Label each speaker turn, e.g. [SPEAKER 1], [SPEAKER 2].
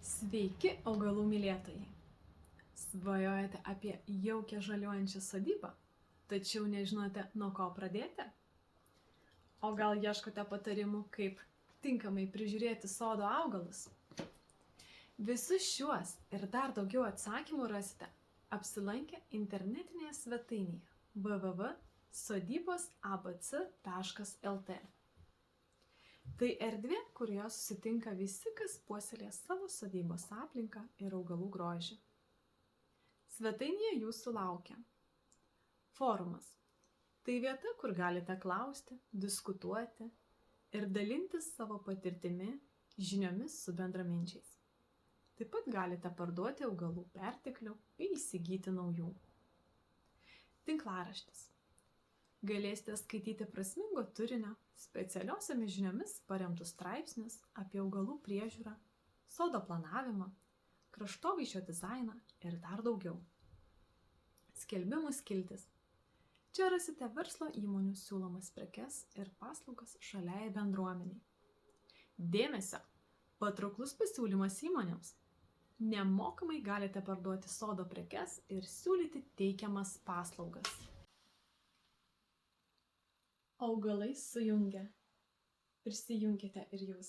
[SPEAKER 1] Sveiki, augalų mylėtojai! Svajojate apie jaukią žaliuojančią sodybą, tačiau nežinote, nuo ko pradėti? O gal ieškote patarimų, kaip tinkamai prižiūrėti sodo augalus? Visus šiuos ir dar daugiau atsakymų rasite apsilankę internetinėje svetainėje www.sodybosabc.lt. Tai erdvė, kurioje susitinka visi, kas puoselėja savo sodybos aplinką ir augalų grožį. Svetainėje jūsų laukia forumas. Tai vieta, kur galite klausti, diskutuoti ir dalintis savo patirtimi, žiniomis su bendraminčiais. Taip pat galite parduoti augalų perteklių bei įsigyti naujų. Tinklaraštis. Galėsite skaityti prasmingo turinio, specialiosiomis žiniomis paremtus straipsnius apie augalų priežiūrą, sodo planavimą, kraštovaizdžio dizainą ir dar daugiau. Skelbimų skiltis. Čia rasite verslo įmonių siūlomas prekes ir paslaugas žaliajai bendruomeniai. Dėmesio! Patrauklus pasiūlymas įmonėms. Nemokamai galite parduoti sodo prekes ir siūlyti teikiamas paslaugas. Augalai sujungia. Prisijunkite ir jūs.